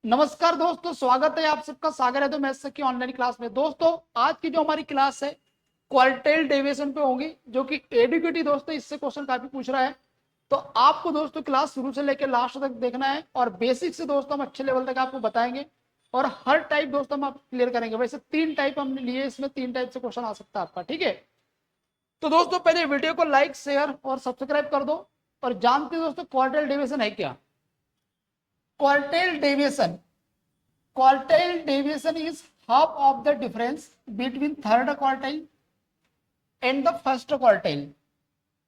नमस्कार दोस्तों, स्वागत है आप सबका। सागर है तो मैथ्स की ऑनलाइन क्लास में। दोस्तों आज की जो हमारी क्लास है क्वार्टाइल डेविएशन पे होगी, जो कि एडुकेटिव दोस्तों इससे क्वेश्चन काफी पूछ रहा है। तो आपको दोस्तों क्लास शुरू से लेकर लास्ट तक देखना है और बेसिक से दोस्तों हम अच्छे लेवल तक आपको बताएंगे और हर टाइप दोस्तों हम आप क्लियर करेंगे। वैसे 3 टाइप हमने लिए, इसमें 3 टाइप से क्वेश्चन आ सकता है आपका, ठीक है। तो दोस्तों पहले वीडियो को लाइक शेयर और सब्सक्राइब कर दो। और जानते हो दोस्तों क्वार्टाइल डेविएशन है क्या? Quartile deviation quartile deviation is half of the difference between third quartile and the first quartile.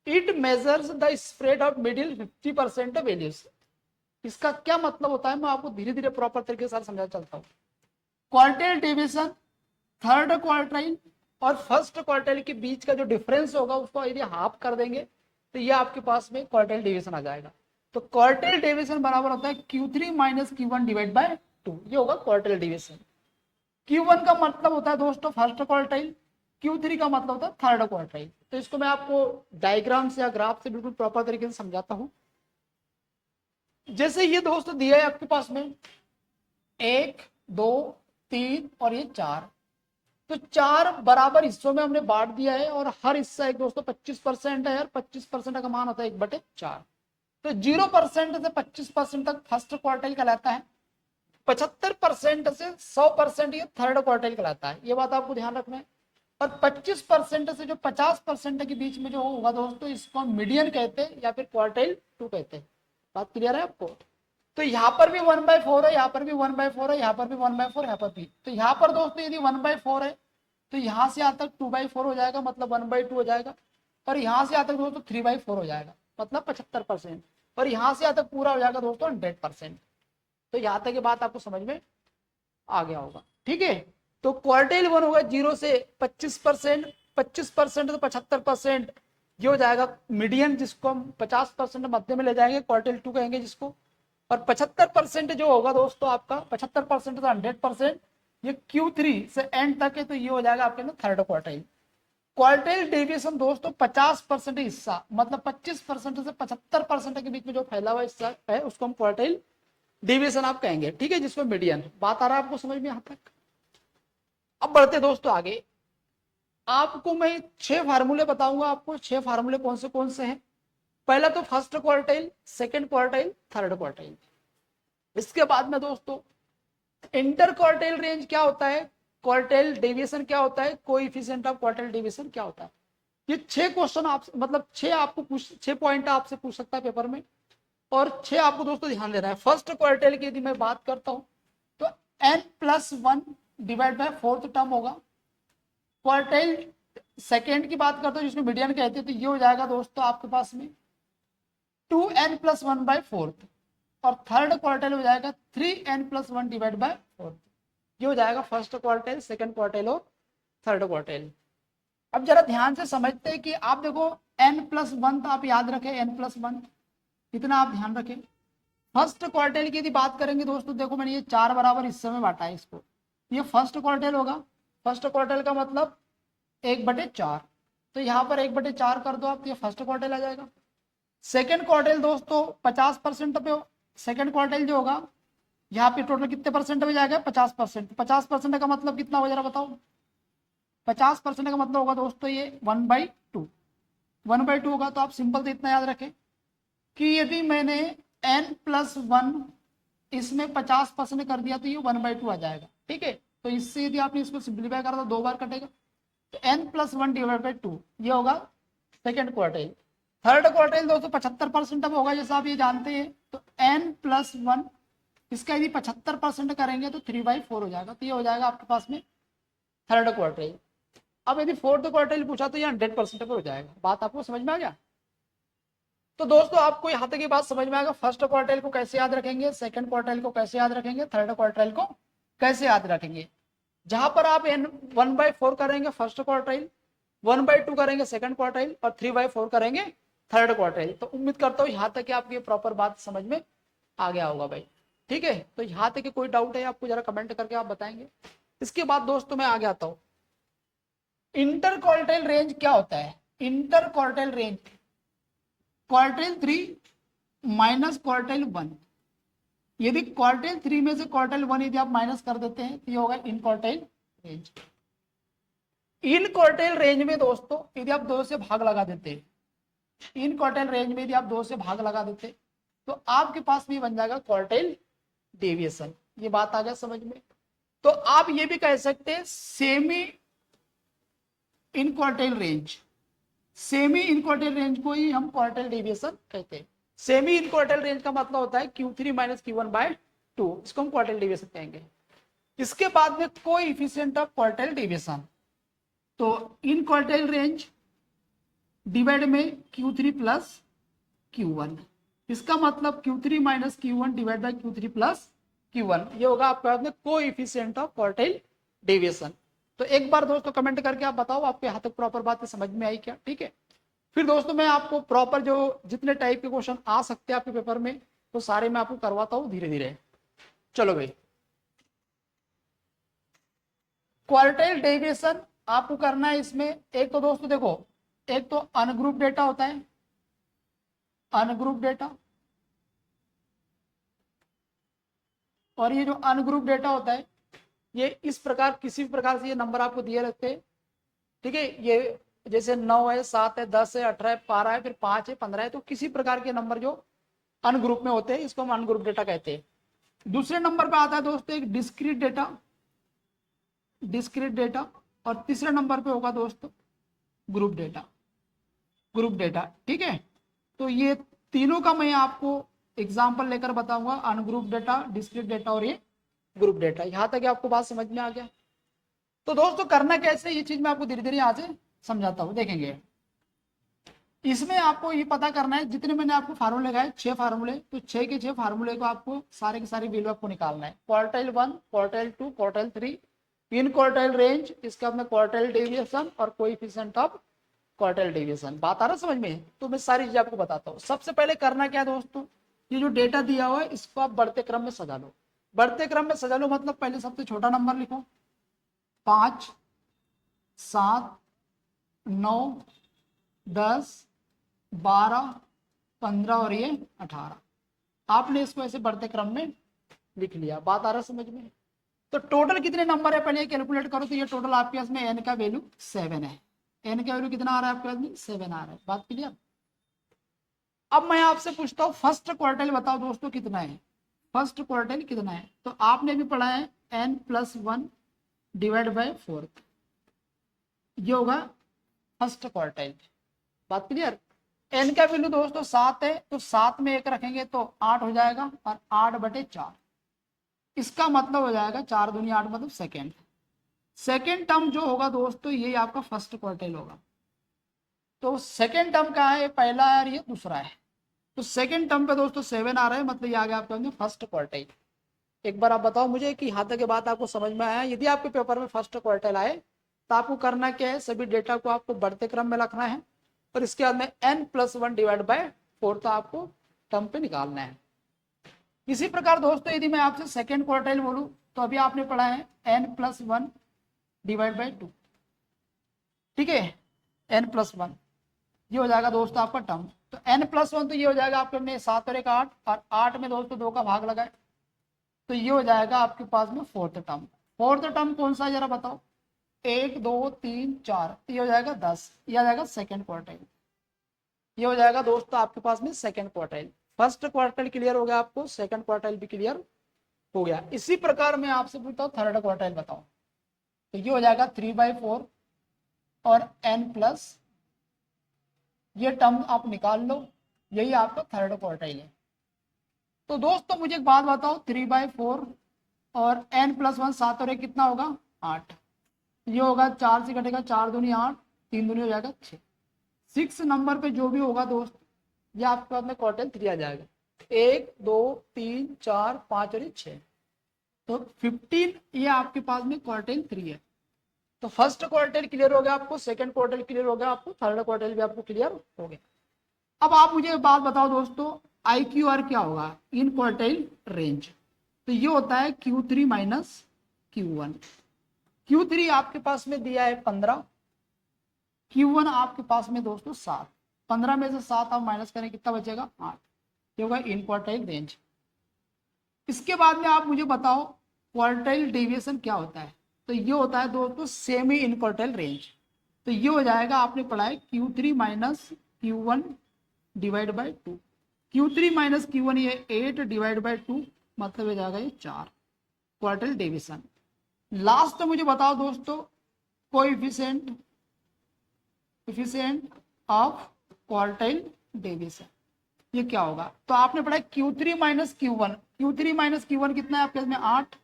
It measures the spread of middle 50% values. इसका क्या मतलब होता है, मैं आपको धीरे धीरे प्रॉपर तरीके के साथ समझा चलता हूँ। क्वार्टाइल डेविएशन थर्ड क्वार्टाइल और फर्स्ट क्वार्टाइल के बीच का जो डिफरेंस होगा उसको यदि हाफ कर देंगे तो ये आपके पास में क्वार्टाइल डेविएशन आ जाएगा। तो क्वार्टाइल डेविएशन बराबर होता है Q3 minus Q1 divide by 2। ये होगा क्वार्टाइल डेविएशन। Q1 का मतलब होता है दोस्तों फर्स्ट क्वार्टाइल, Q3 का मतलब होता है थर्ड क्वार्टाइल। तो इसको मैं आपको डायग्राम से या ग्राफ से बिल्कुल प्रॉपर तरीके से समझाता हूं। जैसे ये दोस्तों दिया है आपके पास में 1 2 3 और ये 4। तो 4 बराबर हिस्सों में हमने बांट दिया है और हर हिस्सा एक दोस्तों 25% है और 25% का मान होता है 1/4। तो 0% से 25% तक फर्स्ट क्वार्टाइल कहलाता है, 75% से 100% ये थर्ड क्वार्टाइल कहलाता है। ये बात आपको ध्यान रखना है। और 25% से जो 50% के बीच में जो होगा दोस्तों, इसको हम मीडियन कहते हैं या फिर क्वार्टाइल 2 कहते हैं। बात क्लियर है आपको? तो यहाँ पर भी 1/4 है, यहाँ पर भी 1/4 है, यहाँ पर भी 1/4, यहाँ पर भी। तो यहाँ पर दोस्तों यदि 1/4 है तो यहाँ से यहाँ तक 2/4 हो जाएगा, मतलब 1/2 हो जाएगा। और यहाँ से यहाँ तक दोस्तों 3/4 हो जाएगा, मतलब 75%। और यहाँ से यहाँ तक पूरा हो जाएगा दोस्तों 100%। तो यहाँ तक की बात आपको समझ में आ गया होगा, ठीक है। तो क्वार्टाइल 1 होगा 0 से 25%, 25% तो 75%, ये हो जाएगा मीडियन, जिसको हम 50% मध्य में ले जाएंगे, क्वार्टाइल 2 कहेंगे जिसको। और 75% जो होगा दोस्तों आपका 75% तो 100%, ये Q3 से एंड तक है, तो ये हो जाएगा आपके अंदर थर्ड क्वार्टाइल। क्वार्टाइल डेविएशन दोस्तों 50% हिस्सा, मतलब 25% से 75% के बीच में जो फैला हुआ हिस्सा है उसको हम क्वार्टाइल डेविएशन आप कहेंगे, ठीक है, जिसको मीडियन। बात आ रहा है आपको समझ में यहां तक? अब बढ़ते दोस्तों आगे। आपको मैं 6 फार्मूले बताऊंगा। आपको 6 फार्मूले कौन से हैं? पहला तो first quartile, second quartile, third quartile. इसके बाद में दोस्तों इंटर क्वार्टाइल रेंज क्या होता है, क्वार्टाइल डेविएशन क्या होता है, कोएफिशिएंट ऑफ क्वार्टाइल डेविएशन क्या होता है। ये 6 क्वेश्चन आप, मतलब 6 पॉइंट आपसे पूछ सकता है पेपर में। और 6 आपको दोस्तों ध्यान देना है। फर्स्ट क्वार्टाइल की यदि मैं बात करता हूं तो n+1 divide by fourth term होगा। क्वार्टाइल सेकेंड की बात करता हूं जिसको मीडियन कहते हैं, तो ये हो जाएगा दोस्तों आपके पास में 2n+1/4। और थर्ड क्वार्टाइल हो जाएगा 3n+1 डिवाइड बाय 4। ये हो जाएगा फर्स्ट क्वार्टाइल, सेकंड क्वार्टाइल और थर्ड क्वार्टाइल। अब जरा ध्यान से समझते हैं कि आप देखो n+1 तो आप याद रखें, n+1 इतना आप ध्यान रखें। फर्स्ट क्वार्टाइल की यदि बात करेंगे दोस्तों, देखो मैंने ये 4 बराबर हिस्से में बांटा है इसको। ये फर्स्ट क्वार्टाइल होगा। फर्स्ट क्वार्टाइल का मतलब 1/4। तो यहाँ पर 1/4 कर दो आप, तो ये फर्स्ट क्वार्टाइल आ जाएगा। सेकेंड क्वार्टाइल दोस्तों 50% पे, सेकेंड क्वार्टाइल जो होगा यहाँ पे टोटल कितने परसेंट में जाएगा? 50%। 50% का मतलब कितना हो, जरा बताओ। 50% का मतलब होगा दोस्तों ये 1/2। 1/2 होगा तो आप सिंपल से इतना याद रखें कि यदि मैंने n+1 इसमें 50% कर दिया तो ये 1/2 आ जाएगा, ठीक है। तो इससे यदि आपने इसको सिंप्लीफाई करा तो 2 बार कटेगा, तो n+1 डिवाइड बाई 2 ये होगा सेकेंड क्वार्टाइल। थर्ड क्वार्टाइल दोस्तों 75% अब होगा, जैसा आप ये जानते हैं। तो n+1 इसका यदि 75% करेंगे तो 3/4 हो जाएगा, तो ये हो जाएगा आपके पास में थर्ड क्वार्टाइल। अब यदि फोर्थ क्वार्टाइल पूछा तो ये 100% पे हो जाएगा। बात आपको समझ में आ गया? तो दोस्तों आपको यहाँ तक की बात समझ में आएगा, फर्स्ट क्वार्टाइल को कैसे याद रखेंगे, सेकंड क्वार्टाइल को कैसे याद रखेंगे, थर्ड क्वार्टाइल को कैसे याद रखेंगे। जहां पर आप 1/4 करेंगे फर्स्ट क्वार्टाइल, 1/2 करेंगे सेकंड क्वार्टाइल और 3/4 करेंगे थर्ड क्वार्टाइल। तो उम्मीद करता हूँ यहाँ तक आपकी प्रॉपर बात समझ में आ गया होगा भाई, ठीक है। तो यहाँ तक कोई डाउट है आपको, जरा कमेंट करके आप बताएंगे। इसके बाद दोस्तों मैं आगे आता हूँ। इंटर क्वार्टाइल रेंज क्या होता है? Inter quartile range quartile 3 minus quartile 1। यदि क्वार्टाइल 3 में से क्वार्टाइल 1 यदि आप माइनस कर देते हैं तो ये होगा इन क्वार्टाइल रेंज। इन क्वार्टाइल रेंज में दोस्तों यदि आप 2 से भाग लगा देते हैं, इन क्वार्टाइल रेंज में यदि आप 2 से भाग लगा देते तो आपके पास भी बन जाएगा क्वार्टाइल डेविएशन। ये बात आ गया समझ में। तो आप ये भी कह सकते हैं सेमी इन क्वार्टाइल रेंज, सेमी इन क्वार्टाइल रेंज को ही हम क्वार्टाइल डेविएशन कहते हैं। सेमी इन क्वार्टाइल रेंज का मतलब होता है Q3 माइनस Q1 बाय 2, इसको हम क्वार्टाइल डेविएशन कहेंगे। इसके बाद में कोएफिशिएंट ऑफ क्वार्टाइल डेविएशन, तो इन क्वार्टाइल रेंज डिवाइड में Q3 प्लस Q1, इसका मतलब Q3 minus Q1 divide by Q3 plus Q1, ये होगा आपका कोएफिशिएंट ऑफ क्वार्टाइल डेविएशन। तो एक बार दोस्तों कमेंट करके आप बताओ आपके यहाँ तक प्रॉपर बात समझ में आई क्या? ठीक है, फिर दोस्तों मैं आपको प्रॉपर जो जितने टाइप के क्वेश्चन आ सकते हैं आपके पेपर में तो सारे मैं आपको करवाता हूँ धीरे धीरे। चलो भाई, क्वार्टाइल डेविएशन आपको करना है। इसमें एक तो दोस्तों देखो, एक तो अनग्रुप डेटा होता है, अनग्रुप डेटा, और ये जो अनग्रुप डेटा होता है ये इस प्रकार किसी भी प्रकार से ये नंबर आपको दिए रहते हैं। ठीक है, ये जैसे 9 है, 7 है, 10 है, 18 है, 12 है, फिर 5 है, 15 है, तो किसी प्रकार के नंबर जो अनग्रुप में होते हैं इसको हम अनग्रुप डेटा कहते हैं। दूसरे नंबर पे आता है दोस्तों एक डिस्क्रीट डेटा, डिस्क्रीट डेटा, और तीसरे नंबर पे होगा दोस्तों ग्रुप डेटा, ग्रुप डेटा। ठीक है, तो ये तीनों का मैं आपको एग्जाम्पल लेकर बताऊंगा, अनग्रुप डेटा, डिस्क्रीट डेटा और ये ग्रुप डेटा। यहां तक आपको बात समझ में आ गया? तो दोस्तों करना कैसे ये चीज मैं आपको धीरे धीरे यहाँ से समझाता हूँ, देखेंगे। इसमें आपको ये पता करना है, जितने मैंने आपको फार्मूले लगाए 6 फार्मूले, तो 6 के 6 फार्मूले को आपको सारे के सारे वैल्यू आपको निकालना है। क्वार्टाइल 1, क्वार्टाइल 2, क्वार्टाइल 3, इन क्वार्टाइल रेंज, इसका अपने क्वार्टाइल डेविएशन और कोएफिशिएंट ऑफ क्वार्टाइल डेविएशन। बात आ रहा समझ में? तो मैं सारी चीजें आपको बताता हूँ। सबसे पहले करना क्या दोस्तों, ये जो डेटा दिया हुआ है इसको आप बढ़ते क्रम में सजा लो। बढ़ते क्रम में सजा लो मतलब पहले सबसे छोटा नंबर लिखो, 5, 7, 9, 10, 12, 15 और ये 18। आपने इसको ऐसे बढ़ते क्रम में लिख लिया। बात आ रहा समझ में? तो टोटल कितने नंबर है पहले कैलकुलेट करो। तो ये टोटल आपके पास में n का वैल्यू 7 है। n का वैल्यू कितना आ रहा है आपके पास में? 7 आ रहा है। बात क्लियर? अब मैं आपसे पूछता हूँ फर्स्ट क्वार्टाइल बताओ दोस्तों कितना है, फर्स्ट क्वार्टाइल कितना है? तो आपने भी पढ़ा है n+1 डिवाइड बाय 4, ये होगा फर्स्ट क्वार्टाइल। बात क्लियर? n का वैल्यू दोस्तों 7 है, तो 7 में 1 रखेंगे तो 8 हो जाएगा, और 8/4, इसका मतलब हो जाएगा 4 दूनी 8 मतलब सेकेंड। सेकेंड टर्म जो होगा दोस्तों ये आपका फर्स्ट क्वार्टाइल होगा। तो सेकेंड टर्म का है, पहला है और ये दूसरा है। तो सेकेंड टर्म पे दोस्तों 7 आ रहा है, मतलब ये आ गया आपका फर्स्ट क्वार्टाइल। एक बार आप बताओ मुझे कि यहाँ तक की बात आपको समझ में आया? यदि आपके पेपर में फर्स्ट क्वार्टाइल आए तो आपको करना क्या है, सभी डेटा को आपको बढ़ते क्रम में रखना है, और इसके बाद में n+1 डिवाइड बाय 4 तो आपको टर्म पे निकालना है। इसी प्रकार दोस्तों यदि मैं आपसे सेकेंड क्वार्टाइल बोलूं तो अभी आपने पढ़ा है n+1 डिवाइड बाय 2। ठीक है, n+1 ये हो जाएगा दोस्तों आपका टर्म। तो n+1 तो ये हो जाएगा आपके में 7 और 1 8, और 8 में दोस्तों 2 का भाग लगाए तो ये हो जाएगा आपके पास में फोर्थ टर्म। फोर्थ टर्म कौन सा जरा बताओ? 1 2 3 4, ये हो जाएगा 10, ये आ जाएगा सेकेंड क्वार्टाइल। ये हो जाएगा दोस्तों आपके पास में second quartile. First quartile clear हो गया आपको, सेकेंड क्वार्टाइल भी क्लियर हो गया। इसी प्रकार मैं आपसे पूछता हूँ थर्ड क्वार्टाइल बताओ, तो ये हो जाएगा 3/4 और n+, ये टर्म आप निकाल लो, यही आपका थर्ड क्वार्टाइल है। तो दोस्तों मुझे एक बात बताओ, 3/4 और n+1 7 और 1 कितना होगा? 8। ये होगा 4 से कटेगा, 4 दूनी 8, 3 दूनी हो जाएगा 6। 6 नंबर पे जो भी होगा दोस्त ये आपके पास में क्वार्टाइल 3 आ जाएगा। 1 2 3 4 5 और 6, तो 15 ये आपके पास में क्वार्टाइल 3 है। तो फर्स्ट क्वार्टाइल क्लियर हो गया आपको, सेकंड क्वार्टाइल क्लियर हो गया आपको, थर्ड क्वार्टाइल भी आपको क्लियर हो गया। अब आप मुझे एक बात बताओ दोस्तों, IQR क्या होगा इन क्वार्टाइल रेंज? तो ये होता है Q3 माइनस Q1। Q3 आपके पास में दिया है 15, Q1 आपके पास में दोस्तों 7। 15 में से 7 आप माइनस करें कितना बचेगा? 8। ये होगा इन क्वार्टाइल रेंज। इसके बाद में आप मुझे बताओ क्वार्टाइल डेविएशन क्या होता है। तो ये होता है दोस्तों सेमी इनक्वार्टाइल रेंज। तो ये हो जाएगा, आपने पढ़ा है Q3 minus Q1 divide by 2। Q3 minus Q1 ये 8 डिवाइड बाई 2, मतलब हो जाएगा ये 4 क्वार्टाइल डेविएशन। लास्ट मुझे बताओ दोस्तों कोएफिशिएंट ऑफ क्वार्टाइल डेविएशन ये क्या होगा। तो आपने पढ़ा Q3 minus Q1, Q3 minus Q1 कितना है आपके पास में 8,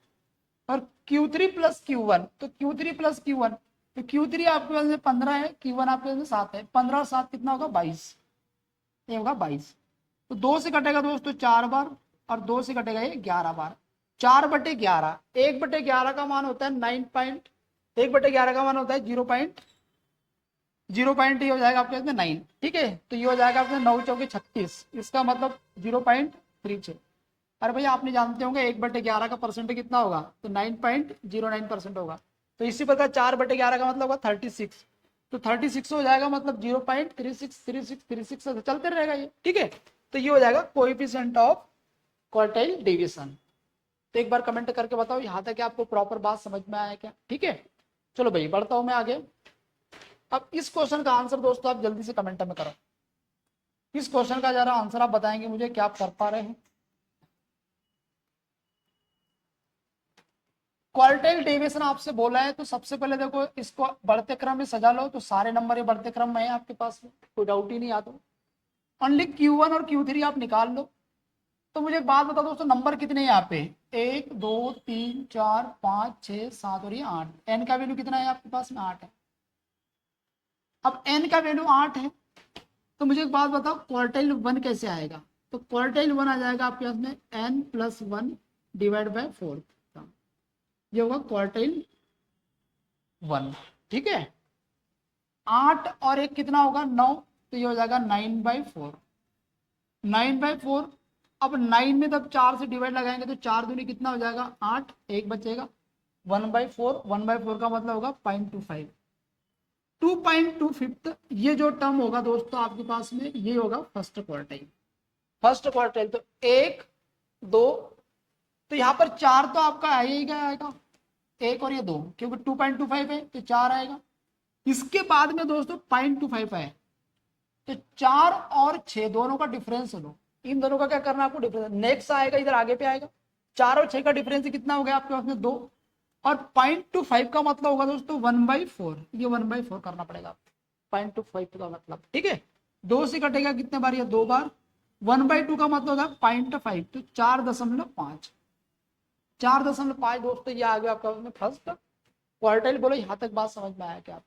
और Q3 प्लस Q1, तो Q3 प्लस Q1, तो Q3 आपके पास में 15 है, Q1 आपके पास में 7 है, 15 और 7 कितना होगा 22, ये होगा 22। तो 2 से कटेगा दोस्तों 4 बार, और 2 से कटेगा ये 11 बार। 4/11, 1/11 का मान होता है 1/11 का मान होता है 0 पॉइंट ये हो जाएगा आपके पास में 9, ठीक है। तो ये हो जाएगा आपके 9 चौके 36, इसका मतलब 0.36। अरे भैया आपने जानते होंगे 1/11 का परसेंट कितना होगा, तो 9.09% होगा। तो इसी प्रकार 4/11 का मतलब होगा 36, तो 36 हो जाएगा, मतलब 0.363636 चलते रहेगा ये, ठीक है। तो ये हो जाएगा कोएफिशिएंट ऑफ क्वार्टाइल डेविएशन। तो एक बार कमेंट करके बताओ यहाँ तक आपको प्रॉपर बात समझ में आया क्या, ठीक है। चलो भाई बढ़ता हूं मैं आगे। अब इस क्वेश्चन का आंसर दोस्तों आप जल्दी से कमेंट में करो। इस क्वेश्चन का जरा आंसर आप बताएंगे मुझे, क्या आप कर पा रहे हैं। क्वार्टाइल डेविएशन आपसे बोला है, तो सबसे पहले देखो इसको बढ़ते क्रम में सजा लो, तो सारे नंबर ये बढ़ते क्रम में है आपके पास में, कोई डाउट ही नहीं आता। ओनली Q1 और Q3 आप निकाल लो। तो मुझे एक बात बताओ दोस्तों, नंबर कितने हैं यहाँ पे, 1 2 3 4 5 6 7 और ये 8। एन का वैल्यू कितना है आपके पास में 8 है। अब एन का वैल्यू 8 है, तो मुझे एक बात बताओ क्वार्टाइल 1 कैसे आएगा। तो क्वार्टाइल 1 आ जाएगा आपके पास में n+1 डिवाइड बाय 4, ये होगा क्वार्टाइल 1, ठीक है। 8 और 1 कितना होगा 9, तो ये हो जाएगा 9/4, 9/4। अब 9 में तब 4 से डिवाइड लगाएंगे तो 4 दूनी कितना हो जाएगा 8, 1 बचेगा 1/4, 1/4 का मतलब होगा 0.25, 2.25 ये जो टर्म होगा दोस्तों आपके पास में ये होगा फर्स्ट क्वार्टाइल। फर्स्ट क्वार्टाइल तो 1 2, तो यहाँ पर 4 तो आपका आएगा 1 और ये 2, क्योंकि 2.25 है तो 4 आएगा। इसके बाद में दोस्तों 0.25 है, तो 4 और 6 दोनों का डिफरेंस लो, इन दोनों का क्या करना है आपको, डिफरेंस नेक्स्ट आएगा इधर आगे पे आएगा। 4 और 6 का डिफरेंस कितना हो गया आपके पास में 2, और 0.25 का मतलब होगा दोस्तों 1/4, ये 1/4 करना पड़ेगा 0.25 का मतलब, ठीक है। 2 से कटेगा कितने बार, ये 2 बार। 1/2 का मतलब होगा 0.5, तो 4.5, 4.5 दोस्तों ये आ गया आपका फर्स्ट क्वार्टाइल। बोलो यहाँ तक बात समझ में आया क्या,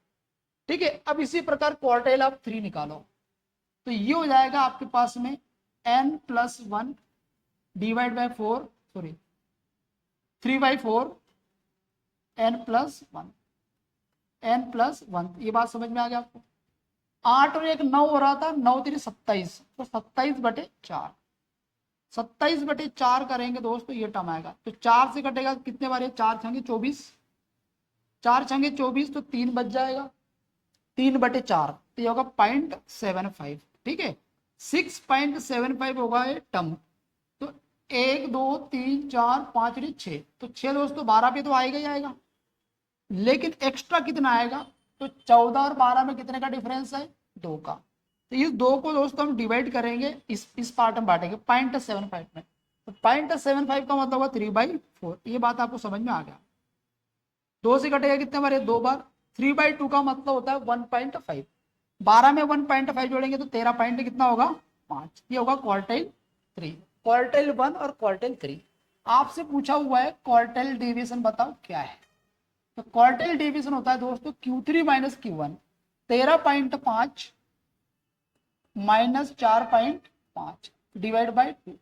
ठीक है। अब इसी प्रकार क्वार्टाइल आप 3 निकालो, तो ये हो जाएगा आपके पास में n+1 divide by 4, sorry 3/4 n+1, n+1, ये बात समझ में आ गया आपको। 8 और 1 9 हो रहा था, 9 3 27, तो 27/4, 27/4 करेंगे दोस्तों ये टर्म आएगा। तो 4 से कटेगा कितने बार, 4 छंगे 24, 4 छंगे 24, तो 3 बच जाएगा 3/4, तो ये होगा 0.75, ठीक है। 6.75 होगा ये टर्म। तो 1 2 3 4 5 6, तो 6 दोस्तों 12 पे तो आएगा ही आएगा, लेकिन एक्स्ट्रा कितना आएगा, तो 14 और 12 में कितने का डिफरेंस है 2 का। तो इस 2 को दोस्तों हम डिवाइड करेंगे, इस पार्ट में बांटेंगे 0.75 में, तो 0.75 का मतलब होगा 3/4, ये बात आपको समझ में आ गया। 2 से कटेगा कितने बार, 2 बार। 3/2 का मतलब होता है 1.5, 12 में 1.5 जोड़ेंगे तो 13 पॉइंट कितना होगा 5, ये होगा क्वार्टाइल 3। क्वार्टाइल 1 और क्वार्टाइल 3 आपसे पूछा हुआ है, क्वार्टाइल डेविएशन बताओ क्या है। तो क्वार्टाइल डेविएशन होता है दोस्तों Q3 minus Q1, 13.5 minus 4.5 divide by 2।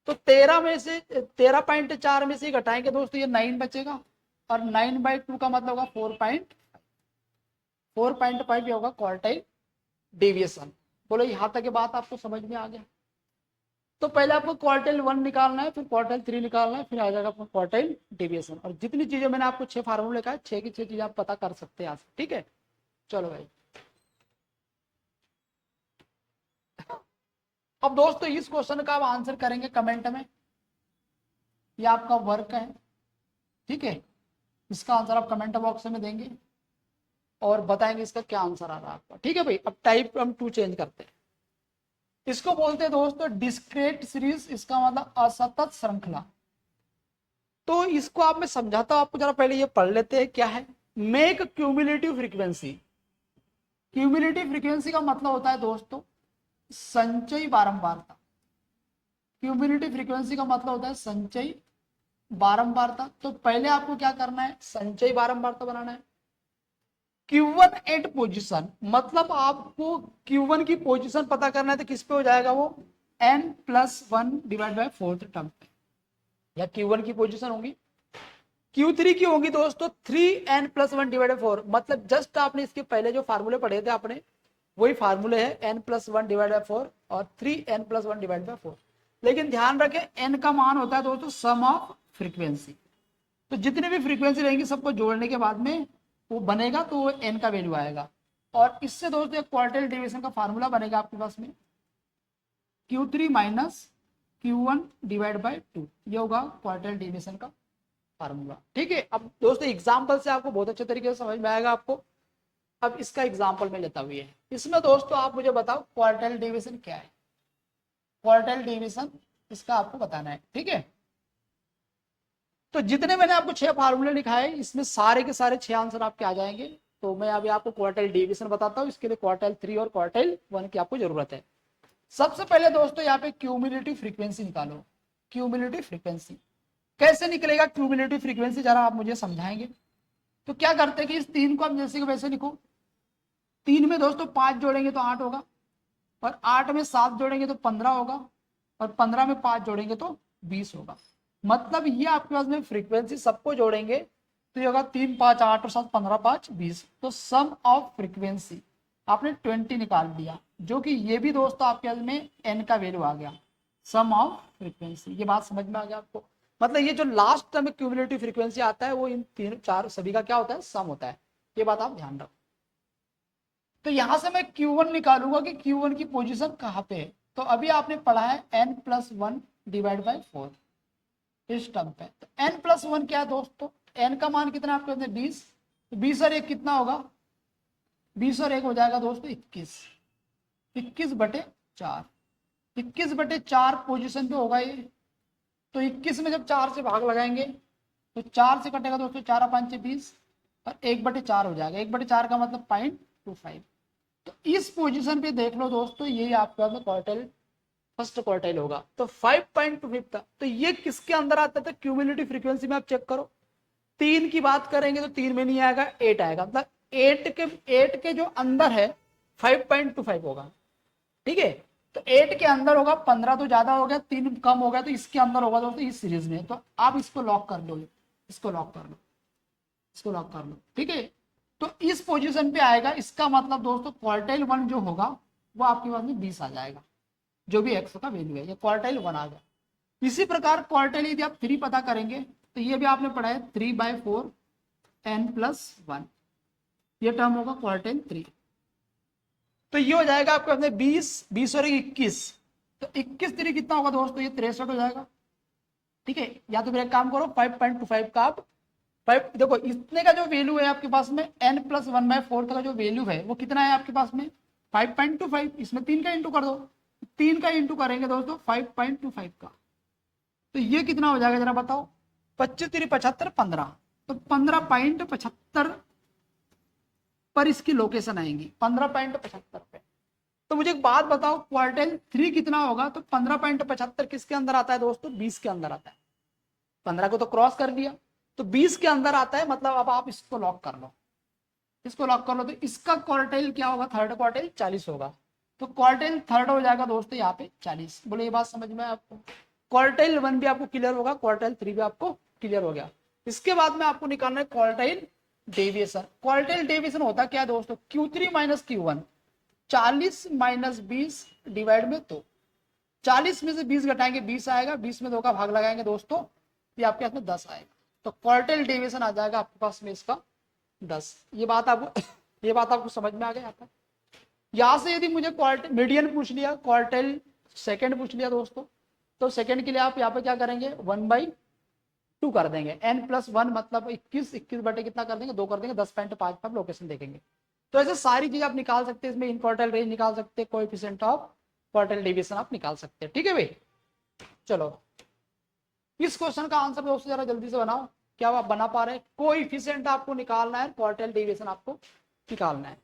तो 13 में से घटाएंगे दोस्तों ये 9 बचेगा, और 9/2 का मतलब होगा 4.5 ये होगा क्वार्टाइल डेविएशन। बोलो यहाँ तक की बात आपको समझ में आ गया। तो पहले आपको क्वार्टाइल 1 निकालना है, फिर क्वार्टाइल 3 निकालना है, फिर आ जाएगा आपको क्वार्टाइल डेविएशन। और जितनी चीजें मैंने आपको 6 फार्मूले कहा, 6 की 6 चीजें आप पता कर सकते हैं आज, ठीक है। चलो भाई अब दोस्तों इस क्वेश्चन का आप आंसर करेंगे कमेंट में, ये आपका वर्क है, ठीक है। इसका आंसर आप कमेंट बॉक्स में देंगे और बताएंगे इसका क्या आंसर आ रहा है आपका, ठीक है भाई। अब टाइप हम 2 चेंज करते हैं। इसको बोलते हैं दोस्तों डिस्क्रीट सीरीज, इसका मतलब असतत श्रृंखला। तो इसको आप मैं समझाता हूं आपको, जरा पहले ये पढ़ लेते हैं क्या है। Make cumulative frequency. Cumulative frequency का मतलब होता है दोस्तों संचयी बारंबारता। क्यूमुलेटिव फ्रीक्वेंसी का मतलब होता है संचयी बारंबारता। तो पहले आपको क्या करना है, संचयी बारंबारता बनाना है। Q1 एट पोजीशन, मतलब आपको Q1 की पोजीशन पता करना है, तो किस पे हो जाएगा वो, n+1 divide by 4th term पे, या Q1 की पोजीशन होगी। Q3 की होगी दोस्तों 3n+1 डिवाइड बाय 4, मतलब जस्ट आपने इसके पहले जो फार्मूले पढ़े थे आपने, वही फार्मूले है n+1 डिवाइड बाय 4 और 3n+1 डिवाइड बाय 4। लेकिन ध्यान रखें n का मान होता है दोस्तों सम ऑफ फ्रीक्वेंसी। तो जितने भी फ्रीक्वेंसी रहेंगी सबको जोड़ने के बाद में वो बनेगा, तो वो n का वैल्यू आएगा। और इससे दोस्तों एक क्वार्टाइल डेविएशन का फार्मूला बनेगा आपके पास में, Q3 minus Q1 divide by 2, ये होगा क्वार्टाइल डेविएशन का फार्मूला, ठीक है। अब दोस्तों एग्जाम्पल से आपको बहुत अच्छे तरीके से समझ में आएगा आपको। अब इसका एग्जाम्पल में लेता हुए है, इसमें दोस्तों आप मुझे बताओ क्वार्टाइल डेविएशन क्या है। क्वार्टाइल डेविएशन इसका आपको बताना है, ठीक है। तो जितने मैंने आपको 6 फार्मूले लिखाए, इसमें सारे के सारे 6 आंसर आपके आ जाएंगे। तो मैं अभी आपको क्वार्टाइल डेविएशन बताता हूँ, इसके लिए क्वार्टाइल 3 और क्वार्टाइल 1 की आपको जरूरत है। सबसे पहले दोस्तों यहाँ पे क्यूमुलेटिव फ्रीक्वेंसी निकालो। क्यूमुलेटिव फ्रीक्वेंसी कैसे निकलेगा, क्यूमुलेटिव फ्रीक्वेंसी जरा आप मुझे समझाएंगे। तो क्या करते हैं कि इस 3 को आप जैसे कि वैसे लिखो। 3 में दोस्तों 5 जोड़ेंगे तो 8 होगा, और 8 में 7 जोड़ेंगे तो 15 होगा, और 15 में 5 जोड़ेंगे तो 20 होगा। मतलब ये आपके पास में फ्रीक्वेंसी सबको जोड़ेंगे तो ये होगा 3 5 8 और 7 15 5 20। तो सम ऑफ फ्रीक्वेंसी आपने 20 निकाल दिया, जो कि ये भी दोस्तों आपके पास में n का वैल्यू आ गया, सम ऑफ फ्रीक्वेंसी। ये बात समझ में आ गया आपको। मतलब ये जो लास्ट में क्यूमुलेटिव फ्रीक्वेंसी आता है वो इन 3 4 सभी का क्या होता है, सम होता है। ये बात आप ध्यान रखो। तो यहां से मैं Q1 निकालूंगा कि Q1 की पोजीशन कहां पे है। तो अभी आपने पढ़ा है n+1 डिवाइड बाय 4 इस टर्म पे। तो n+1 क्या है दोस्तों, n का मान कितना आपके पास 20, तो 20 और 1 कितना होगा, 20 और 1 हो जाएगा दोस्तों 21, 21/4, 21/4 पोजीशन पे होगा ये। तो 21 में जब 4 से भाग लगाएंगे तो 4 से कटेगा दोस्तों, 4 5 20, और 1/4 हो जाएगा। 1/4 का मतलब 0.25। तो इस पोजीशन पे देख लो दोस्तों, ये आपका क्वार्टाइल फर्स्ट क्वार्टाइल होगा। तो 5.25 था। तो ये किसके अंदर आता था, क्यूमुलेटिव फ्रीक्वेंसी में आप चेक करो। 3 की बात करेंगे तो 3 में नहीं आएगा, 8 आएगा। मतलब 8 के जो अंदर है 5.25 होगा, ठीक है। तो 8 के अंदर होगा, 15 तो ज्यादा हो गया, 3 कम हो गया, तो इसके अंदर होगा दोस्तों इस सीरीज में। तो आप इसको लॉक कर लो, इसको लॉक कर लो, इसको लॉक कर लो, ठीक है। तो इस पोजीशन पे आएगा, इसका मतलब दोस्तों क्वार्टाइल 1 जो होगा वो आपके पास में 20 आ जाएगा, जो भी एक्स का वैल्यू है, ये क्वार्टाइल 1 आ गया। इसी प्रकार क्वार्टाइल यदि आप 3 पता करेंगे तो ये भी आपने पढ़ा है 3/4 n+1, ये टर्म होगा क्वार्टाइल 3। तो ये हो जाएगा आपके पास में 20, 20 और 21, तो 21 3 कितना होगा दोस्तों, ये 63 हो जाएगा, ठीक है। या तो फिर एक काम करो 5.25 का आप 5, देखो इतने का जो वैल्यू है आपके पास में n+1/4 का जो वैल्यू है वो कितना है आपके पास में 5.25। इसमें 3 का इंटू कर दो, 3 का इंटू करेंगे दोस्तों 5.25 का, तो ये कितना हो जाएगा जरा बताओ, 25 3 75 15, तो 15.75 पर इसकी लोकेशन आएंगी, 15.75 पे। तो मुझे एक बात बताओ क्वार्टाइल 3 कितना होगा, तो 15.75 किसके अंदर आता है दोस्तों, 20 के अंदर आता है। 15 को तो क्रॉस कर दिया, तो 20 के अंदर आता है। मतलब अब आप इसको लॉक कर लो, इसको लॉक कर लो। तो इसका क्वार्टाइल क्या होगा, थर्ड क्वार्टाइल 40 होगा। तो क्वार्टाइल थर्ड हो जाएगा दोस्तों यहाँ पे 40। बोले ये बात समझ में आपको, क्वार्टाइल 1 भी आपको क्लियर होगा, क्वार्टाइल 3 भी आपको क्लियर हो गया। इसके बाद में आपको निकालना है क्वार्टाइल डेविएशन। क्वार्टाइल डेविएशन होता क्या है दोस्तों, Q3 minus Q1, 40 minus 20 divide में 2। 40 में से 20 घटाएंगे 20 आएगा, 20 में 2 का भाग लगाएंगे दोस्तों, ये आपके पास में 10 आएगा। तो क्वार्टाइल डेविएशन आ जाएगा आपके पास में इसका 10। ये बात आपको ये बात आपको समझ में आ गया। यहाँ से यदि मुझे क्वार्टाइल मीडियन पूछ लिया, क्वार्टाइल सेकेंड पूछ लिया दोस्तों, तो सेकेंड के लिए आप यहाँ पे क्या करेंगे 1/2 कर देंगे, n+1 मतलब 21, 21 बटे कितना कर देंगे 2 कर देंगे, 10.55 लोकेशन देखेंगे। तो ऐसे सारी चीज आप निकाल सकते हैं, इसमें इन क्वार्टाइल रेंज निकाल सकते हैं, कोएफिशिएंट ऑफ क्वार्टाइल डेविएशन आप निकाल सकते हैं। ठीक है भाई, चलो इस क्वेश्चन का आंसर दोस्तों जरा जल्दी से बनाओ, क्या आप बना पा रहे हैं? कोएफिशिएंट आपको निकालना है, क्वार्टाइल डेविएशन आपको निकालना है।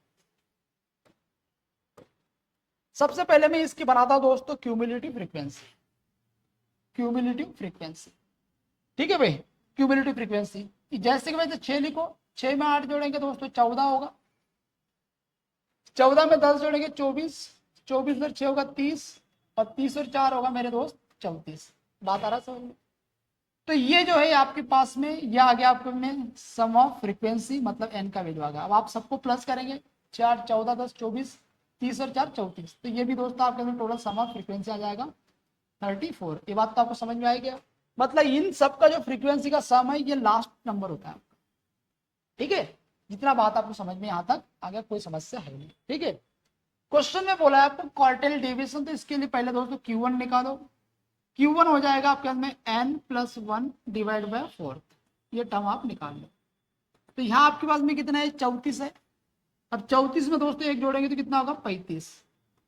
सबसे पहले मैं इसकी बनाता हूं दोस्तों क्यूमुलेटिव फ्रीक्वेंसी, क्यूमुलेटिव फ्रीक्वेंसी। ठीक है भाई, क्यूमुलेटिव फ्रीक्वेंसी जैसे कि वैसे 6 लिखो, 6 में 8 जोड़ेंगे दोस्तों 14 होगा, 14 में 10 जोड़ेंगे 24, 24 और 6 होगा 30, और 30 और 4 होगा मेरे दोस्त 34। बात आ रहा समझ में? तो ये जो है आपके पास में ये आ गया आपको में सम ऑफ फ्रीक्वेंसी, मतलब एन का वैल्यू आ गया। अब आप सबको प्लस करेंगे, 4 14 10 24, 30 और 4 34, तो ये भी दोस्तों आपके में टोटल सम ऑफ फ्रीक्वेंसी आ जाएगा 34। ये बात तो आपको समझ में आएगी। मतलब इन सब का जो फ्रीक्वेंसी का सम है ये लास्ट नंबर होता है आपका। ठीक है, जितना बात आपको समझ में यहाँ तक आ गया, कोई समस्या है नहीं। ठीक है, क्वेश्चन में बोला है आपको क्वार्टाइल डेविएशन, तो इसके लिए पहले दोस्तों Q1 निकालो। Q1 हो जाएगा आपके अंदर n+1 डिवाइड बाय 4, ये टर्म आप निकाल लो। तो यहाँ आपके पास में कितना है 34 है। अब 34 में दोस्तों एक जोड़ेंगे तो कितना होगा 35,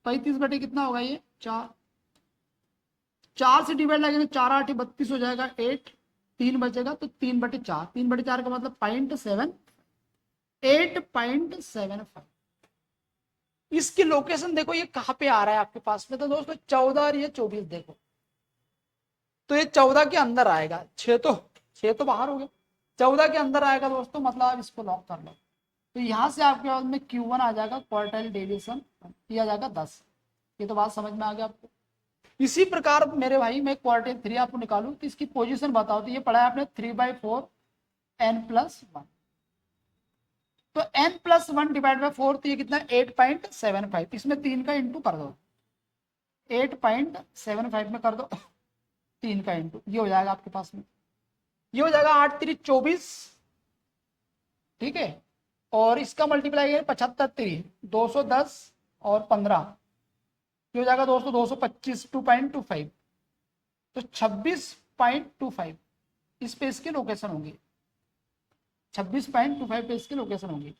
35 बटे कितना होगा ये 4, 4 से डिवाइड लगेंगे 4 8 32 हो जाएगा 8, 3 बचेगा तो 3/4, 3/4 का मतलब 0.7, 8.75। इसकी लोकेशन देखो ये कहाँ पे आ रहा है आपके पास में, तो दोस्तों 14 और ये 24 देखो, तो ये 14 के अंदर आएगा, 6 तो बाहर हो गया, 14 के अंदर आएगा दोस्तों, मतलब आप इसको लॉक कर लो। तो यहाँ से आपके पास में Q1 आ जाएगा क्वार्टाइल डेविएशन, ये आ जाएगा 10। ये तो बात समझ में आ गया आपको। इसी प्रकार मेरे भाई मैं क्वार्टाइल 3 आपको निकालू, तो इसकी पोजीशन बताओ। तो ये पढ़ा है आपने 3/4 n+1, तो n+1 डिवाइड बाय 4, तो ये कितना 8.75, इसमें 3 का इंटू कर दो, 8.75 में कर दो 3 का इंटू, ये हो जाएगा आपके पास में, ये हो जाएगा 8 3 24। ठीक है, और इसका मल्टीप्लाई है 75 3 210 और 15, ये हो जाएगा दोस्तों 225, 2.25, तो 26.25 इस पे इसकी लोकेशन होगी, 26.25 पे इसकी लोकेशन होगी।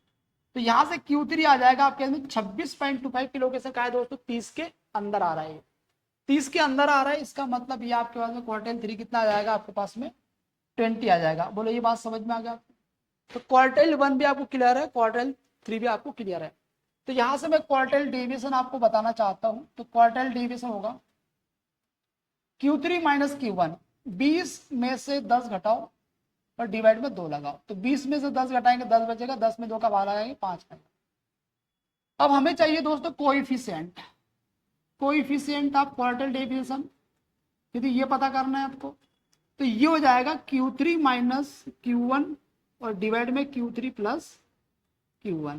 तो यहां से Q3 आ जाएगा आपके अंदर 26.25 की लोकेशन का है दोस्तों 30 के अंदर आ रहा है, 30 के अंदर आ रहा है। इसका मतलब ये आपके पास में क्वार्टाइल 3 कितना आ जाएगा आपके पास में 20 आ जाएगा। बोलो ये बात समझ में आ गया आपको? तो क्वार्टाइल 1 भी आपको क्लियर है, क्वार्टाइल 3 भी आपको क्लियर है। तो यहां से मैं क्वार्टाइल डेविएशन आपको बताना चाहता हूं, तो क्वार्टाइल डेविएशन होगा Q3 माइनस Q1, 20 में से 10 घटाओ और डिवाइड में 2 लगाओ, तो 20 में से 10 घटाएंगे 10 बचेगा, 10 में 2 का भाग लगाएंगे 5 आएगा। अब हमें चाहिए दोस्तों coefficient, coefficient of quartile deviation, यदि ये पता करना है आपको, तो ये हो जाएगा Q3 माइनस Q1 और डिवाइड में Q3 प्लस Q1।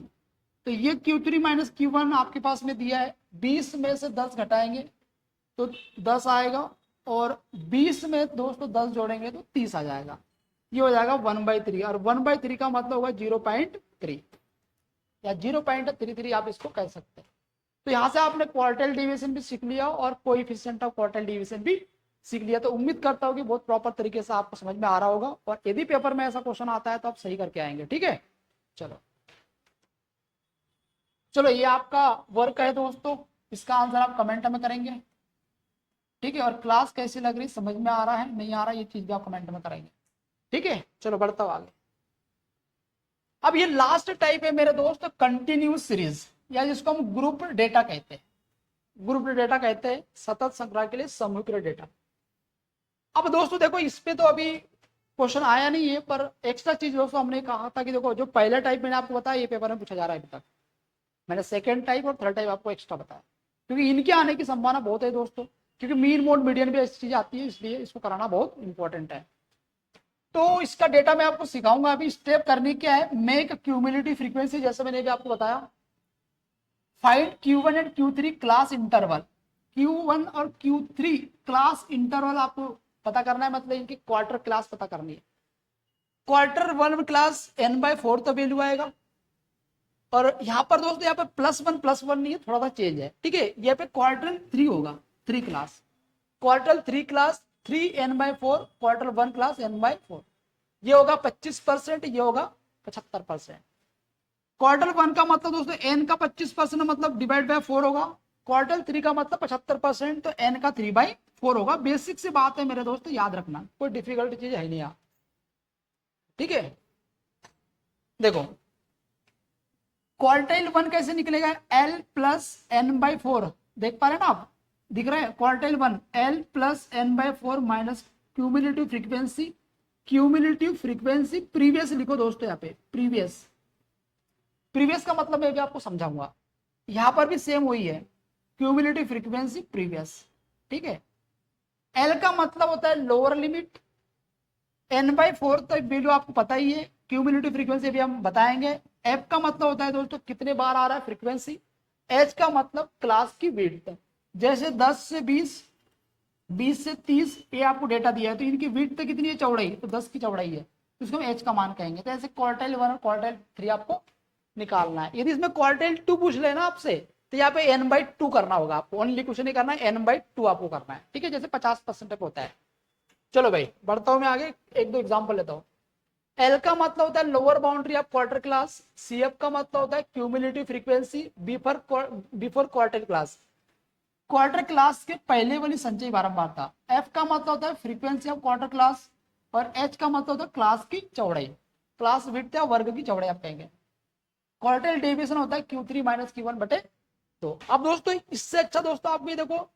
तो ये Q3 माइनस Q1 आपके पास में दिया है, 20 में से 10 घटाएंगे तो 10 आएगा, और 20 में दोस्तों 10 जोड़ेंगे तो 30 आ जाएगा, ये हो जाएगा 1/3, और 1/3 का मतलब होगा 0.3 या 0.33 आप इसको कह सकते हैं। तो यहाँ से आपने क्वार्टाइल डेविएशन भी सीख लिया और कोएफिशिएंट ऑफ क्वार्टाइल डेविएशन भी सीख लिया। तो उम्मीद करता हूँ कि बहुत प्रॉपर तरीके से आपको समझ में आ रहा होगा, और यदि पेपर में ऐसा क्वेश्चन आता है तो आप सही करके आएंगे। ठीक है, चलो चलो ये आपका वर्क है दोस्तों, इसका आंसर आप कमेंट में करेंगे। ठीक है, और क्लास कैसी लग रही, समझ में आ रहा है नहीं आ रहा, ये चीज भी आप कमेंट में करेंगे। ठीक है, चलो बढ़ता हूं आगे। अब ये लास्ट टाइप है मेरे दोस्त कंटिन्यूस सीरीज, या जिसको हम ग्रुप डेटा कहते हैं, ग्रुप डेटा कहते हैं, सतत संग्रह के लिए समग्र डेटा। अब दोस्तों देखो इस पे तो अभी क्वेश्चन आया नहीं है, पर एक्स्ट्रा चीज दोस्तों हमने कहा था कि देखो जो पहला टाइप मैंने आपको बताया ये पेपर में पूछा जा रहा है अभी तक, मैंने सेकेंड टाइप और थर्ड टाइप आपको एक्स्ट्रा बताया, क्योंकि इनके आने की संभावना बहुत है दोस्तों, क्योंकि मीन मोड मीडियन भी ऐसी चीज आती है, इसलिए इसको कराना बहुत इंपॉर्टेंट है। तो इसका डेटा मैं आपको सिखाऊंगा। अभी स्टेप करने क्या है, मेक क्यूमुलेटिव फ्रीक्वेंसी, जैसे मैंने भी आपको बताया, find Q1 and Q3 class interval, Q1 और Q3 क्लास इंटरवल आपको पता करना है, मतलब इनकी क्वार्टर क्लास पता करनी है। क्वार्टर 1 क्लास n/4 तो वैल्यू आएगा, और यहाँ पर दोस्तों यहाँ पे +1 नहीं है, थोड़ा सा चेंज है। ठीक है, यहाँ पे क्वार्टर 3 होगा, 3 class, quarter 3 class 3n/4, quarter 1 class n/4। ये होगा 25%, ये होगा 75%। क्वार्टर 1 का मतलब दोस्तों n का 25% मतलब डिवाइड बाय 4 होगा, क्वार्टर 3 का मतलब 75%, तो n का 3/4 होगा। बेसिक सी बात है मेरे दोस्तों, याद रखना, कोई डिफिकल्ट चीज है नहीं यहाँ, ठीक है। देखो क्वार्टाइल 1 कैसे निकलेगा, l प्लस n/4, देख पा रहे हैं ना आप, दिख रहा है quartile 1 l plus n/4 minus cumulative frequency, cumulative frequency previous लिखो दोस्तों, यहाँ पे प्रीवियस, प्रीवियस का मतलब मैं भी आपको समझाऊंगा, यहां पर भी सेम वही है, क्यूमुलेटिव फ्रीक्वेंसी प्रीवियस, ठीक है। एल का मतलब होता है लोअर लिमिट, n/4 तक वैल्यू आपको पता ही है, क्यूमुलेटिव फ्रीक्वेंसी भी हम बताएंगे। एफ का मतलब होता है दोस्तों कितने बार आ रहा है फ्रीक्वेंसी, एच का मतलब क्लास की विड्थ, जैसे 10 से 20, 20 से 30 ये आपको डेटा दिया है, तो इनकी विड्थ कितनी है, चौड़ाई, तो 10 की चौड़ाई है, तो इसको हम एच का मान कहेंगे। तो ऐसे क्वार्टाइल 1 और क्वार्टाइल 3 आपको निकालना है। यदि इसमें क्वार्टाइल 2 पूछ लेना आपसे, तो यहाँ पे n/2 करना होगा आपको, ओनली कुछ नहीं करना है, n/2 आपको करना है, ठीक है, जैसे 50% होता है। चलो भाई बढ़ता हूं मैं आगे, एक दो एग्जांपल लेता हूं। एल का मतलब होता है lower boundary of quarter class, CF का मतलब होता है cumulative frequency before quarter class, quarter class के पहले वाली संचयी बारंबारता। एफ का मतलब होता है फ्रीक्वेंसी ऑफ क्वार्टर क्लास, और एच का मतलब होता है क्लास की चौड़ाई, क्लास विड्थ या वर्ग की चौड़ाई आप कहेंगे। क्वार्टर डेविएशन होता है Q3 माइनस Q1/2। अब दोस्तों इससे अच्छा दोस्तों आप भी देखो,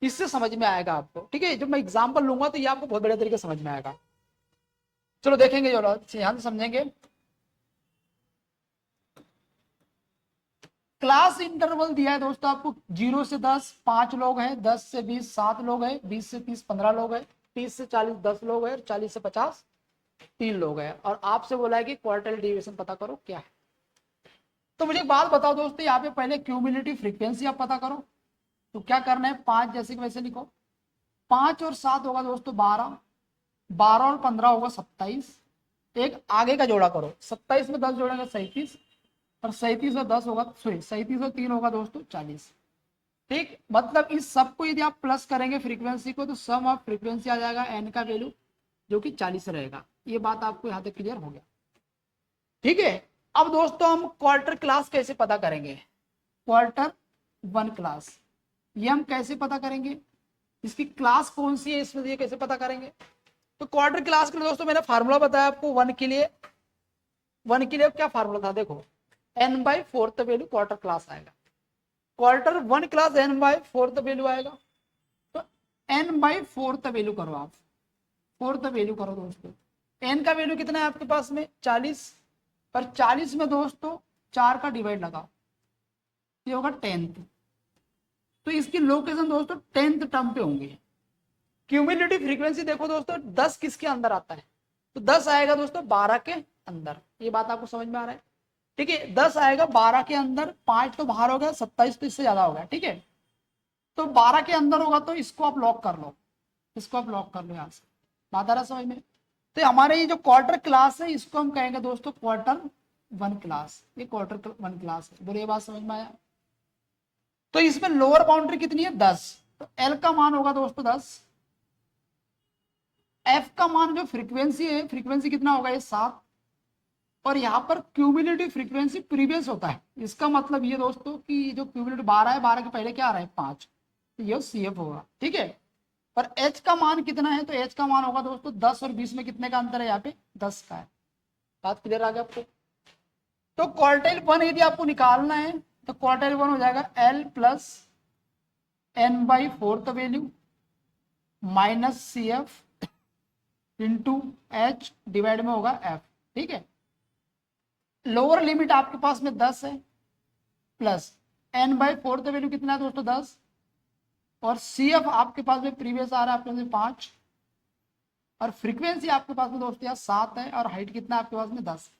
इससे समझ में आएगा आपको, ठीक है, जब मैं एग्जांपल लूंगा तो ये आपको बहुत बढ़िया तरीके से समझ में आएगा। चलो देखेंगे, जो ध्यान से समझेंगे। क्लास इंटरवल दिया है दोस्तों आपको 0 से 10 5 लोग हैं, 10 से 20 7 लोग हैं, 20 से 30 15 लोग हैं, 30 से 40 10 लोग हैं, 40 से 50 3 लोग हैं, और आपसे बोला है कि क्वार्टर डेविएशन पता करो क्या है। तो मुझे एक बात बताओ दोस्तों, यहाँ पे पहले क्यूमुलेटिव फ्रीक्वेंसी आप पता करो, तो क्या करना है, 5 जैसे कि वैसे लिखो, 5 और 7 होगा दोस्तों 12, 12 और 15 होगा 27, एक आगे का जोड़ा करो, 27 में 10 जोड़ेंगे 37, और 37 और 10 होगा, सॉरी 37 और 3 होगा दोस्तों 40, ठीक। मतलब इस सब को यदि आप प्लस करेंगे फ्रीक्वेंसी को, तो सम ऑफ फ्रीक्वेंसी आ जाएगा एन का वैल्यू जो कि 40 रहेगा। ये बात आपको यहाँ तक क्लियर हो गया, ठीक है। अब दोस्तों हम क्वार्टर क्लास कैसे पता करेंगे, क्वार्टर 1 क्लास, ये हम कैसे पता करेंगे, इसकी क्लास कौन सी है इसमें, ये कैसे पता करेंगे। तो क्वार्टर क्लास के लिए दोस्तों मैंने फार्मूला बताया आपको, 1 के लिए, 1 के लिए क्या फार्मूला था, देखो n/4 वैल्यू क्वार्टर क्लास आएगा, क्वार्टर 1 क्लास n/4 वैल्यू आएगा, तो n/4 वैल्यू करो आप, 4 वैल्यू करो दोस्तों, n का वैल्यू कितना है आपके पास में 40, पर 40 में दोस्तों 4 का डिवाइड लगाओ, ये होगा 10th, तो इसकी लोकेशन दोस्तों 10th टर्म पे होंगी। क्यूमुलेटिव फ्रीक्वेंसी देखो दोस्तों 10 किसके अंदर आता है, तो 10 आएगा दोस्तों 12 के अंदर, ये बात आपको समझ में आ रहा है, ठीक है। 10 आएगा 12 के अंदर, 5 तो बाहर हो गया, 27 तो इससे ज्यादा हो गया, ठीक है। तो 12 के अंदर होगा, तो इसको आप लॉक कर लो, इसको आप लॉक कर लो यहाँ से, बात आ रहा समझ में। तो हमारे ये जो क्वार्टर क्लास है इसको हम कहेंगे दोस्तों क्वार्टर 1 क्लास, ये क्वार्टर 1 क्लास है, बोलो ये बात समझ में आया। तो इसमें लोअर बाउंड्री कितनी है 10, तो एल का मान होगा दोस्तों 10, एफ का मान जो फ्रीक्वेंसी है, फ्रीक्वेंसी कितना होगा ये 7, और यहाँ पर क्यूमुलेटिव फ्रीक्वेंसी प्रीवियस होता है, इसका मतलब ये दोस्तों कि जो क्यूमुलेटिव 12 है, 12 के पहले क्या आ रहा है 5, तो ये CF होगा, ठीक है। पर H का मान कितना है, तो H का मान होगा दोस्तों 10 और 20 में कितने का अंतर है, यहाँ पे 10 का है, बात क्लियर आ गया आपको। तो क्वार्टाइल 1 यदि आपको निकालना है, तो क्वार्टाइल 1 हो जाएगा L plus n/4 value minus CF into H divide में होगा F, ठीक है। लोअर लिमिट आपके पास में 10 है, प्लस n/4 वैल्यू कितना है दोस्तों 10, और CF आपके पास में प्रीवियस आ रहा है आपके पास में 5, और फ्रीक्वेंसी आपके पास में दोस्तों यहाँ 7 है, और हाइट कितना है आपके पास में 10।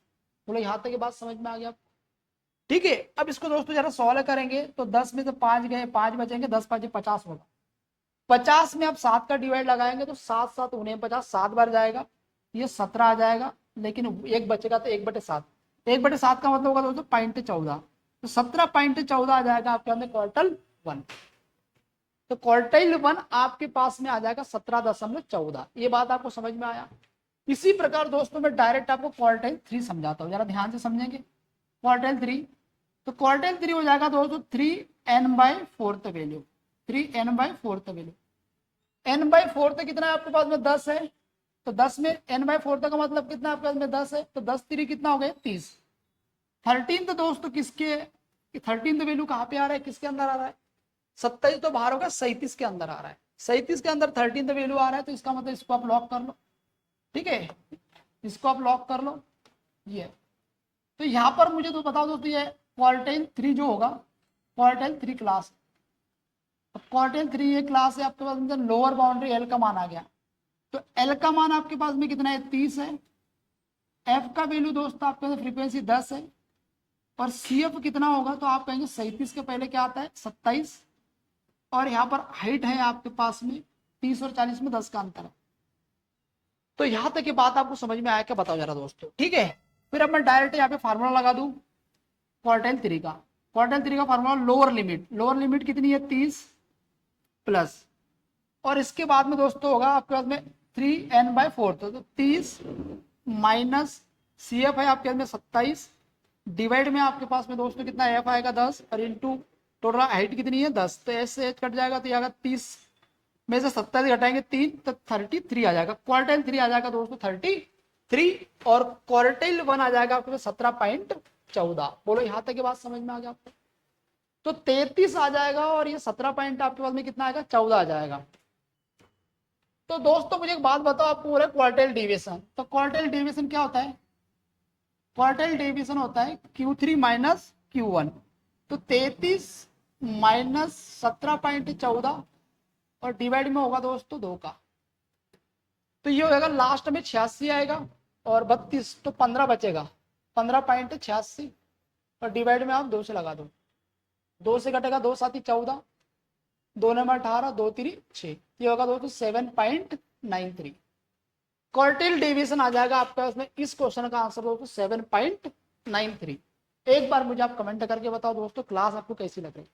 बोलो यहाँ तक ये बात समझ में आ गया, ठीक है। अब इसको दोस्तों जरा सॉल्व करेंगे, तो 10 में से 5 गए, 5 बचेंगे, 10 5 50 होगा, 50 में आप 7 का डिवाइड लगाएंगे, तो 7 7 49, 7 बार जाएगा, ये 17 आ जाएगा, लेकिन एक बचेगा, तो 1/7, 1/7 का मतलब होगा दोस्तों 0.14, तो 17.14 आ जाएगा आपके अंदर क्वार्टर 1। तो क्वार्टाइल 1 आपके पास में आ जाएगा 17.14। ये बात आपको समझ में आया। इसी प्रकार दोस्तों मैं डायरेक्ट आपको क्वार्टाइल 3 समझाता हूँ, जरा ध्यान से समझेंगे। क्वार्टाइल 3, तो क्वार्टाइल 3 हो जाएगा दोस्तों 3n/4 value, 3n/4 value. n/4 कितना है आपके पास में 10 है, तो 10 में n/4 का मतलब कितना आपके पास में 10 है, तो 10 3 कितना हो गया 30। 13 तो दोस्तों किसके, 13 तो वैल्यू कहाँ पे आ रहा है, किसके अंदर आ रहा है, 27 तो बाहर होगा, 37 के अंदर आ रहा है। 37 के अंदर 13 तो वैल्यू आ रहा है, तो इसका मतलब इसको आप लॉक कर लो, ठीक है, इसको आप लॉक कर लो। ये तो यहाँ पर मुझे तो बताओ दोस्तों, ये क्वार्टाइल 3 जो होगा, क्वार्टाइल 3 क्लास, अब क्वार्टाइल 3 ये क्लास है आपके पास, लोअर बाउंड्री एल का मान आ गया, तो एल का मान आपके पास में कितना है 30 है। एफ का वैल्यू दोस्तों आपके पास फ्रीक्वेंसी 10 है, और सी एफ कितना होगा, तो आप कहेंगे 37 के पहले क्या आता है 27, और यहाँ पर हाइट है आपके पास में 30 और 40 में 10 का अंतर है। तो यहाँ तक ये बात आपको समझ में आया क्या, बताओ जरा दोस्तों, ठीक है। फिर अब मैं डायरेक्ट यहाँ पे फार्मूला लगा दूं क्वार्टाइल 3 का। क्वार्टाइल 3 का फार्मूला लोअर लिमिट कितनी है 30 प्लस, और इसके बाद में दोस्तों होगा आपके पास में 3n/4, तो 30 माइनस सी एफ है आपके पास में 27, डिवाइड में आपके पास में दोस्तों कितना एफ आएगा 10, और इंटू टोटल हाइट कितनी है 10, तो ऐसे कट जाएगा, तो आएगा 30 में से 27 घटाएंगे 3, तो 33 आ जाएगा। क्वार्टाइल 3 आ जाएगा दोस्तों 33, और क्वार्टाइल 1 आ जाएगा आपके 17.14। बोलो यहाँ तक की बात समझ में आ गया आपको, तो 33 आ जाएगा, और ये 17 पॉइंट आपके पास में कितना आएगा 14 आ जाएगा। तो दोस्तों मुझे एक बात बताओ, आपको हो रहा है क्वार्टाइल डेविएशन, तो क्वार्टाइल डेविएशन क्या होता है, क्वार्टाइल डेविएशन होता है Q3 माइनस Q1, तो 33 माइनस 17.14 और डिवाइड में होगा दोस्तों 2 का, तो ये होगा लास्ट में 86 आएगा, और 32 तो 15 बचेगा, 15.86, और डिवाइड में आप 2 से लगा दो, 2 से घटेगा 2 7 14, 2 नंबर 18, 2 3 6, ये होगा दोस्तों 7.93। क्वार्टाइल डेविएशन आ जाएगा आपके पास में, इस क्वेश्चन का आंसर दोस्तों 7.93। एक बार मुझे आप कमेंट करके बताओ दोस्तों क्लास आपको कैसी लग रही,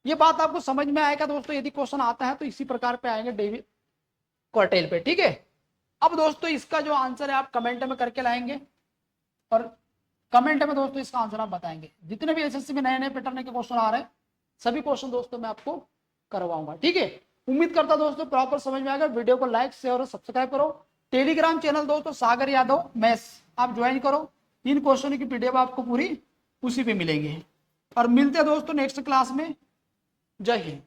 ये बात आपको समझ में आएगा दोस्तों। यदि क्वेश्चन आता है तो इसी प्रकार पे आएंगे क्वार्टाइल पे, ठीक है। अब दोस्तों इसका जो आंसर है आप कमेंट में करके लाएंगे, और कमेंट में दोस्तों इसका आंसर आप बताएंगे। जितने भी एसएससी में नए नए पैटर्न के क्वेश्चन आ रहे हैं, सभी क्वेश्चन दोस्तों मैं आपको करवाऊंगा, ठीक है। उम्मीद करता दोस्तों प्रॉपर समझ में आएगा। वीडियो को लाइक शेयर और सब्सक्राइब करो। टेलीग्राम चैनल दोस्तों सागर यादव मैथ्स आप ज्वाइन करो, इन क्वेश्चन की पीडीएफ आपको पूरी उसी पे मिलेंगे। और मिलते हैं दोस्तों नेक्स्ट क्लास में। जय हिंद।